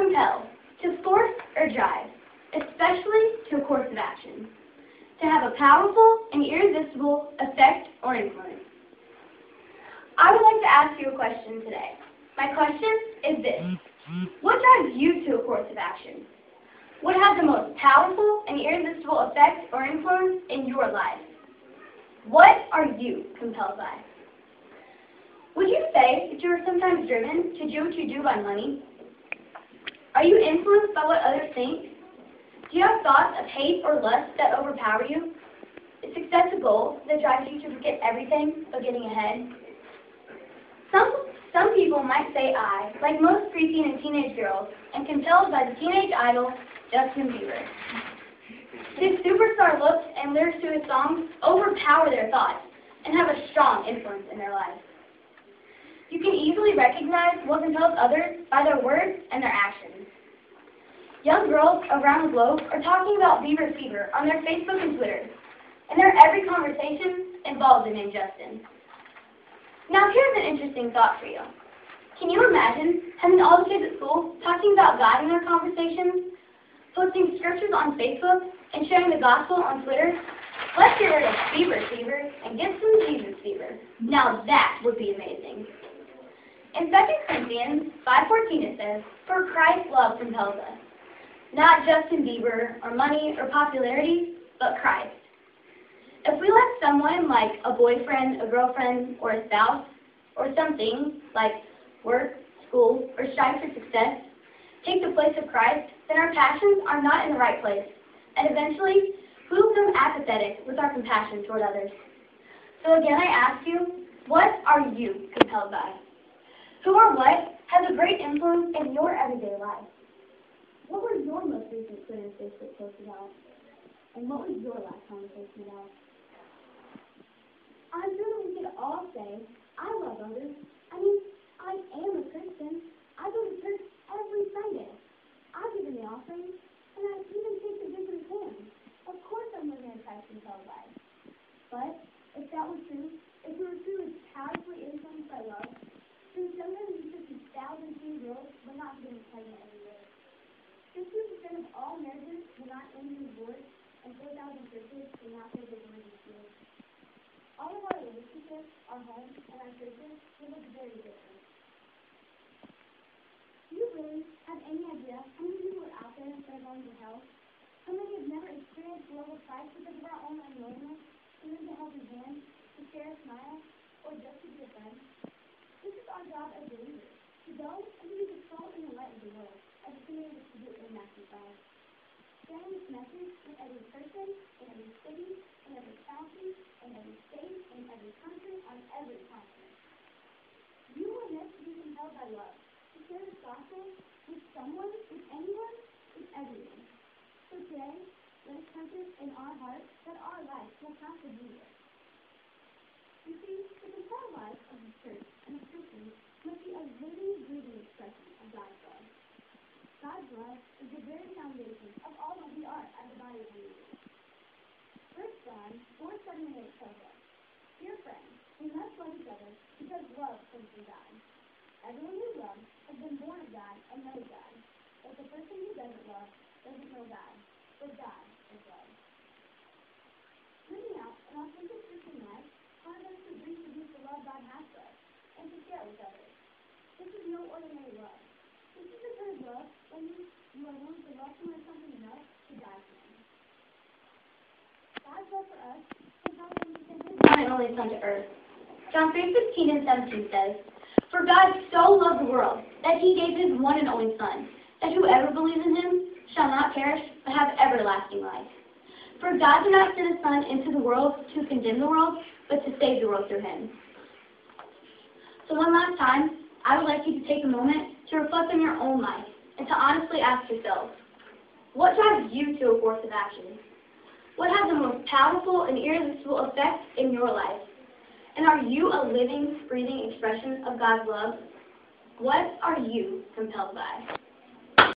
Compel, to force or drive, especially to a course of action. To have a powerful and irresistible effect or influence. I would like to ask you a question today. My question is this. What drives you to a course of action? What has the most powerful and irresistible effect or influence in your life? What are you compelled by? Would you say that you are sometimes driven to do what you do by money? Are you influenced by what others think? Do you have thoughts of hate or lust that overpower you? Is success a goal that drives you to forget everything but getting ahead? Some people might say I, like most preteen and teenage girls, am compelled by the teenage idol, Justin Bieber. His superstar looks and lyrics to his songs overpower their thoughts and have a strong influence in their lives. You can easily recognize what compels others by their words and their actions. Young girls around the globe are talking about Bieber fever on their Facebook and Twitter, and their every conversation involves the name Justin. Now here's an interesting thought for you. Can you imagine having all the kids at school talking about God in their conversations, posting scriptures on Facebook, and sharing the gospel on Twitter? Let's get rid of Bieber fever and get some Jesus fever. Now that would be amazing. In 2 Corinthians 5:14 it says, "For Christ's love compels us." Not Justin Bieber or money or popularity, but Christ. If we let someone like a boyfriend, a girlfriend, or a spouse, or something like work, school, or strive for success, take the place of Christ, then our passions are not in the right place, and eventually we will become apathetic with our compassion toward others. So again, I ask you, what are you compelled by? Who or what has a great influence in your everyday life? What was your most recent Twitter and Facebook post about? And what was your last conversation about? I'm sure that we could all say, I love others. I mean, I am a Christian. I go to church every Sunday. I give in the offering, and I even take the gift of his hand. Of course I'm living in Christ compelled by. But if that was true, if we were truly powerfully influenced by love, then sometimes we should be 1,000 teen girls but not getting pregnant every year. 50% of all marriages will not end in divorce, and 4,000 churches will not pay the divorce schools. All of our relationships, our homes, and our churches will look very different. Do you really have any idea how many people are out there that are going to hell? How many have never experienced the love of Christ because of our own unwillingness to lend a helping hand, to share a smile, or just to be a friend? This is our job as believers, to go and to be the salt and the light of the world, as the command is to do in Matthew 5. Sharing this message with every person, in every city, in every county, in every state, in every country, on every continent. You are meant to be compelled by love, to share the gospel with someone, with anyone, with everyone. So today, let us purpose in our hearts that our life will count for Jesus. You see, the compelled life of the church and of Christians must be a living, breathing expression of God's love. God's love is the very foundation of all that we are as a body of believers. 1 John 4:7-8 tells us, "Dear friends, we must love each other because love comes from God. Everyone who loves has been born of God and knows God. But the person who doesn't love doesn't know God, for God is love." Living out an authentic Christian life causes us to reproduce the love God has for us and to share with others. This is no ordinary love. This is the kind of love when you are willing to love someone something enough to die for them. God's love for us compels him to send his one and only Son to earth. John 3:16 and 17 says, "For God so loved the world that he gave his one and only Son, that whoever believes in him shall not perish but have everlasting life. For God did not send his Son into the world to condemn the world, but to save the world through him." So one last time, I would like you to take a moment to reflect on your own life and to honestly ask yourself, what drives you to a course of action? What has the most powerful and irresistible effect in your life? And are you a living, breathing expression of God's love? What are you compelled by?